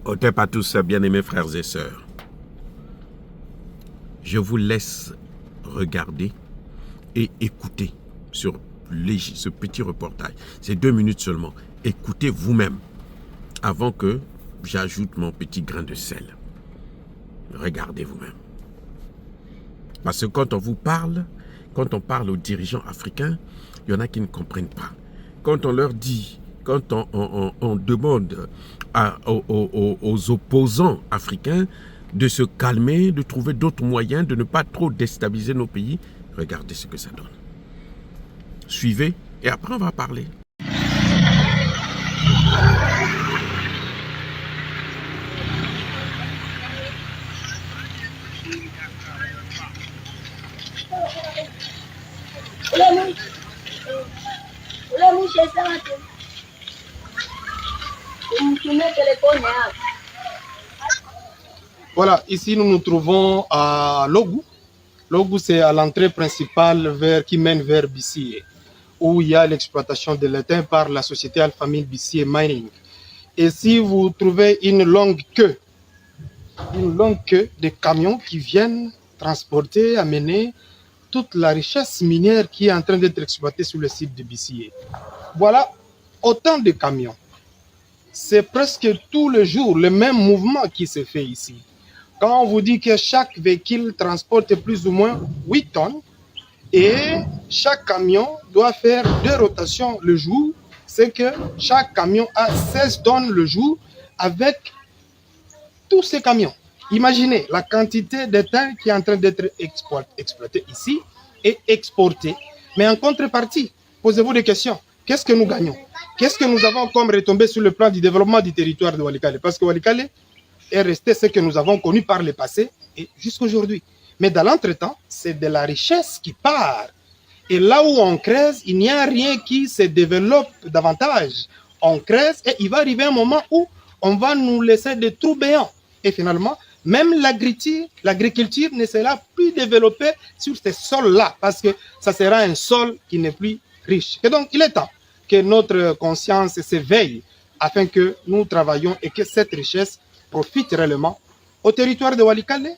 Otep à tous, bien-aimés frères et sœurs. Je vous laisse regarder et écouter sur ce petit reportage. C'est 2 minutes seulement. Écoutez vous-même avant que j'ajoute mon petit grain de sel. Regardez vous-même. Parce que quand on vous parle, quand on parle aux dirigeants africains, il y en a qui ne comprennent pas. Quand on leur dit, quand on demande aux opposants africains de se calmer, de trouver d'autres moyens, de ne pas trop déstabiliser nos pays, regardez ce que ça donne. Suivez et après on va parler. Voilà, ici nous nous trouvons à Logou. Logou, c'est à l'entrée principale qui mène vers Bissié, où il y a l'exploitation de l'étain par la société Alphamine Bissié Mining. Et si vous trouvez une longue queue de camions qui viennent transporter, amener toute la richesse minière qui est en train d'être exploitée sur le site de Bissié. Voilà autant de camions. C'est presque tous les jours le même mouvement qui se fait ici. Quand on vous dit que chaque véhicule transporte plus ou moins 8 tonnes et chaque camion doit faire 2 rotations le jour, c'est que chaque camion a 16 tonnes le jour avec tous ces camions. Imaginez la quantité d'étain qui est en train d'être exploité ici et exporté. Mais en contrepartie, posez-vous des questions. Qu'est-ce que nous gagnons? Qu'est-ce que nous avons comme retombée sur le plan du développement du territoire de Walikale? Parce que Walikale est resté ce que nous avons connu par le passé et jusqu'aujourd'hui. Mais dans l'entretemps, c'est de la richesse qui part. Et là où on creuse, il n'y a rien qui se développe davantage. On creuse et il va arriver un moment où on va nous laisser des trous béants. Et finalement, même l'agriculture ne sera plus développée sur ces sols-là parce que ça sera un sol qui n'est plus riche. Et donc, il est temps que notre conscience s'éveille afin que nous travaillions et que cette richesse profite réellement au territoire de Walikale,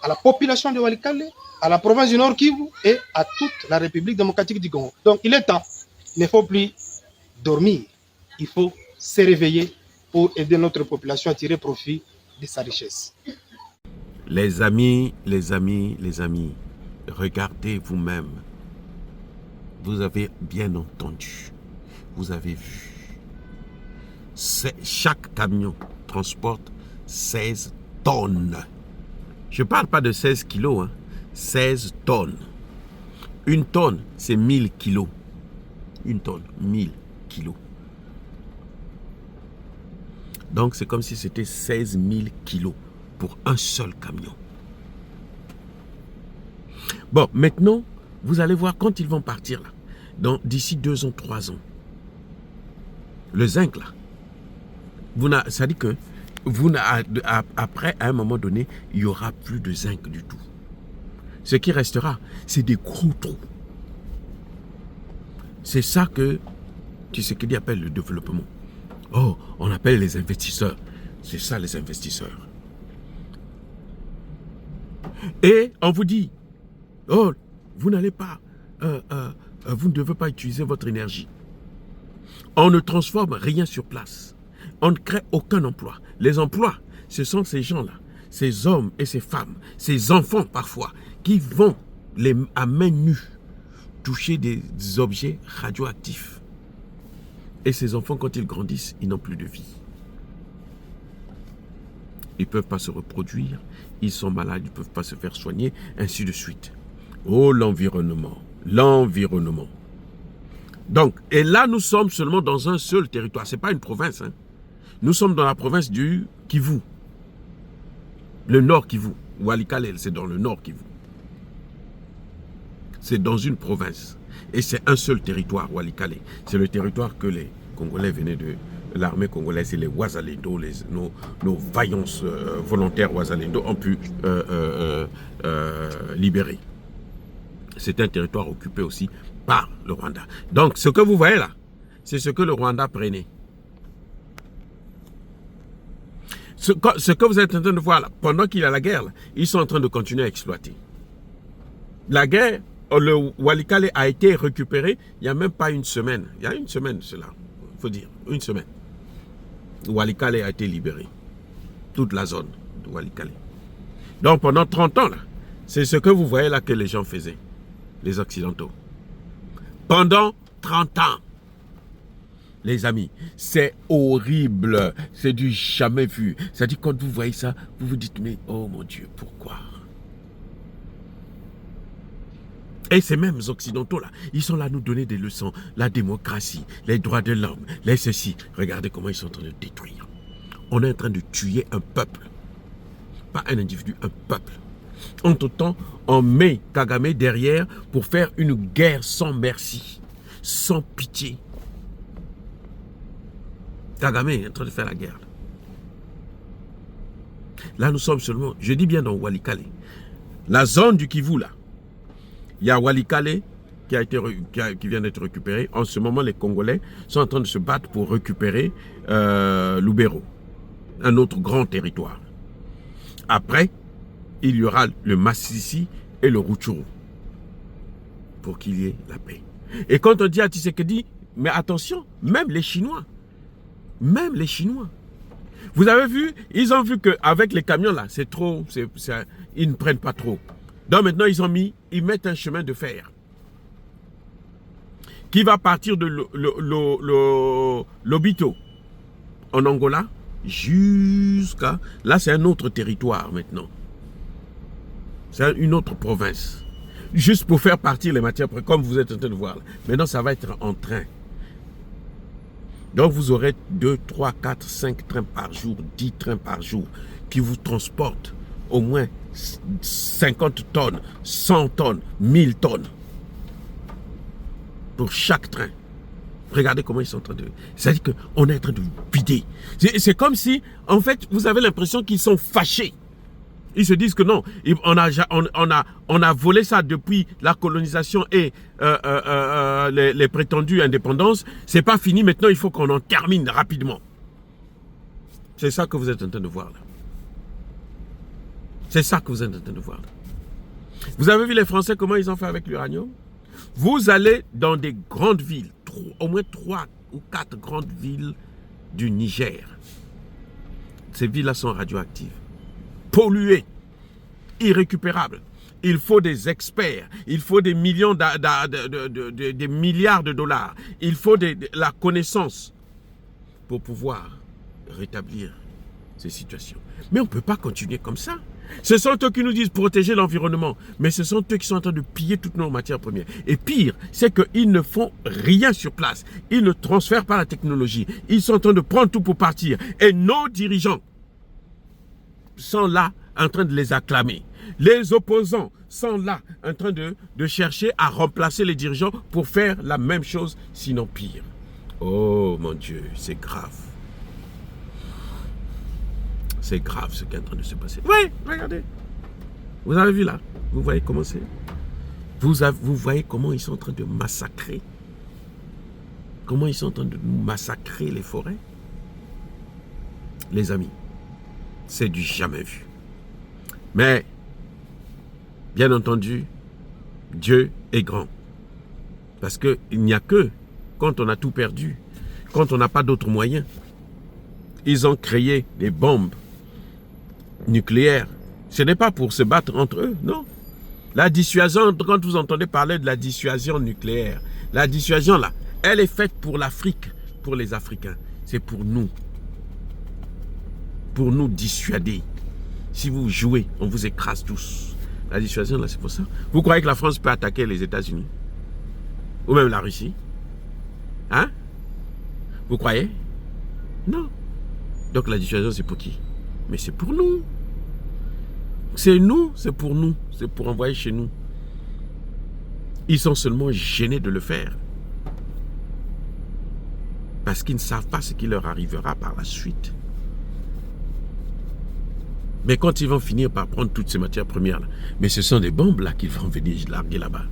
à la population de Walikale, à la province du Nord Kivu et à toute la République démocratique du Congo. Donc, il est temps. Il ne faut plus dormir. Il faut se réveiller pour aider notre population à tirer profit de sa richesse. Les amis, regardez vous-même. Vous avez bien entendu. Vous avez vu. Chaque camion transporte 16 tonnes. Je ne parle pas de 16 kilos, hein. 16 tonnes. Une tonne, c'est 1000 kilos. Une tonne, 1000 kilos. Donc, c'est comme si c'était 16 000 kilos pour un seul camion. Bon, maintenant, vous allez voir quand ils vont partir là. D'ici 2 ans, 3 ans. Le zinc là. Ça dit que après, à un moment donné, il n'y aura plus de zinc du tout. Ce qui restera, c'est des gros trous. C'est ça que Tshisekedi appelle le développement. Oh, on appelle les investisseurs. C'est ça les investisseurs. Et on vous dit, oh, vous n'allez pas, vous ne devez pas utiliser votre énergie. On ne transforme rien sur place. On ne crée aucun emploi. Les emplois, ce sont ces gens-là, ces hommes et ces femmes, ces enfants parfois, qui vont à main nue toucher des objets radioactifs. Et ces enfants, quand ils grandissent, ils n'ont plus de vie. Ils ne peuvent pas se reproduire, ils sont malades, ils ne peuvent pas se faire soigner, ainsi de suite. Oh, l'environnement, l'environnement. Donc, et là, nous sommes seulement dans un seul territoire. Ce n'est pas une province. Hein. Nous sommes dans la province du Kivu. Le nord Kivu. Walikale, c'est dans le nord Kivu. C'est dans une province. Et c'est un seul territoire, Walikale. C'est le territoire que les Congolais venaient de l'armée congolaise et les Wazalendo, nos vaillants volontaires Wazalendo ont pu libérer. C'est un territoire occupé aussi par le Rwanda. Donc, ce que vous voyez là, c'est ce que le Rwanda prenait. Ce que vous êtes en train de voir là, pendant qu'il y a la guerre, là, ils sont en train de continuer à exploiter. La guerre, le Walikale a été récupéré il n'y a même pas une semaine. Il y a une semaine, cela, il faut dire, une semaine. Walikale a été libéré. Toute la zone de Walikale. Donc pendant 30 ans, là, c'est ce que vous voyez là que les gens faisaient, les Occidentaux. Pendant 30 ans. Les amis, c'est horrible, c'est du jamais vu. C'est-à-dire quand vous voyez ça, vous vous dites, mais oh mon Dieu, pourquoi? Et ces mêmes Occidentaux là, ils sont là à nous donner des leçons. La démocratie, les droits de l'homme, les ceci. Regardez comment ils sont en train de détruire. On est en train de tuer un peuple. Pas un individu, un peuple. Entre-temps, on met Kagame derrière pour faire une guerre sans merci, sans pitié. Kagame est en train de faire la guerre. Là, nous sommes seulement, je dis bien dans Walikale. La zone du Kivu, là. Il y a Walikale qui vient d'être récupéré. En ce moment, les Congolais sont en train de se battre pour récupérer Lubero, un autre grand territoire. Après, il y aura le Massissi et le Rutshuru pour qu'il y ait la paix. Et quand on dit à Tshisekedi, mais attention, même les Chinois, vous avez vu, ils ont vu qu'avec les camions là, c'est trop, ils ne prennent pas trop. Donc maintenant, ils mettent un chemin de fer qui va partir de Lobito en Angola jusqu'à... Là, c'est un autre territoire maintenant. C'est une autre province. Juste pour faire partir les matières premières, comme vous êtes en train de voir. Maintenant, ça va être en train. Donc, vous aurez 2, 3, 4, 5 trains par jour, 10 trains par jour qui vous transportent au moins 50 tonnes, 100 tonnes, 1000 tonnes pour chaque train. Regardez comment ils sont en train de... C'est-à-dire qu'on est en train de vider. C'est comme si, en fait, vous avez l'impression qu'ils sont fâchés. Ils se disent que non, on a volé ça depuis la colonisation et les prétendues indépendances. C'est pas fini, maintenant il faut qu'on en termine rapidement. C'est ça que vous êtes en train de voir là. C'est ça que vous êtes en train de voir là. Vous avez vu les Français, comment ils ont fait avec l'uranium? Vous allez dans des grandes villes, au moins 3 ou 4 grandes villes du Niger. Ces villes-là sont radioactives, polluées, irrécupérables. Il faut des experts, il faut des millions, des milliards de dollars, il faut la connaissance pour pouvoir rétablir ces situations. Mais on ne peut pas continuer comme ça. Ce sont eux qui nous disent protéger l'environnement, mais ce sont eux qui sont en train de piller toutes nos matières premières. Et pire, c'est qu'ils ne font rien sur place. Ils ne transfèrent pas la technologie. Ils sont en train de prendre tout pour partir. Et nos dirigeants sont là en train de les acclamer. Les opposants sont là en train de chercher à remplacer les dirigeants pour faire la même chose, sinon pire. Oh mon Dieu, c'est grave. C'est grave ce qui est en train de se passer. Oui, regardez. Vous avez vu là? Vous voyez comment c'est? Vous voyez comment ils sont en train de massacrer? Comment ils sont en train de massacrer les forêts? Les amis, c'est du jamais vu. Mais, bien entendu, Dieu est grand. Parce qu'il n'y a que quand on a tout perdu, quand on n'a pas d'autres moyens. Ils ont créé des bombes nucléaires. Ce n'est pas pour se battre entre eux, non. La dissuasion, quand vous entendez parler de la dissuasion nucléaire, la dissuasion là, elle est faite pour l'Afrique, pour les Africains. C'est pour nous. Pour nous dissuader. Si vous jouez, on vous écrase tous. La dissuasion là, c'est pour ça. Vous croyez que la France peut attaquer les États-Unis? Ou même la Russie? Hein? Vous croyez? Non. Donc la dissuasion, c'est pour qui? Mais c'est pour nous. C'est nous, c'est pour nous. C'est pour envoyer chez nous. Ils sont seulement gênés de le faire. Parce qu'ils ne savent pas ce qui leur arrivera par la suite. Mais quand ils vont finir par prendre toutes ces matières premières là, mais ce sont des bombes là qu'ils vont venir larguer là-bas.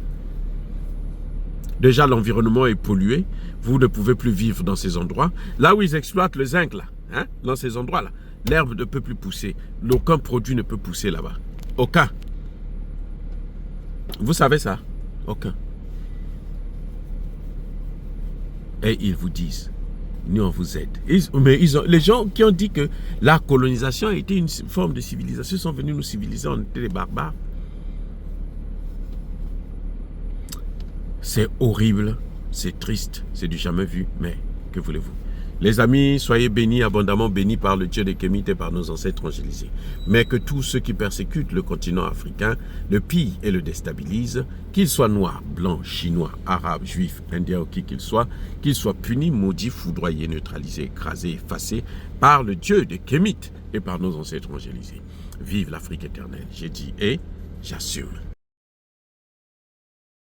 Déjà l'environnement est pollué. Vous ne pouvez plus vivre dans ces endroits. Là où ils exploitent le zinc là, hein, dans ces endroits là. l'herbe ne peut plus pousser. Aucun produit ne peut pousser là-bas. Aucun. Vous savez ça? Aucun. Et ils vous disent, nous on vous aide. Les gens qui ont dit que la colonisation a été une forme de civilisation sont venus nous civiliser, on était des barbares. C'est horrible, c'est triste, c'est du jamais vu, mais que voulez-vous? Les amis, soyez bénis, abondamment bénis par le Dieu des Kémites et par nos ancêtres angélisés. Mais que tous ceux qui persécutent le continent africain le pillent et le déstabilisent, qu'ils soient noirs, blancs, chinois, arabes, juifs, indiens ou qui qu'ils soient punis, maudits, foudroyés, neutralisés, écrasés, effacés par le Dieu des Kémites et par nos ancêtres angélisés. Vive l'Afrique éternelle, j'ai dit et j'assume.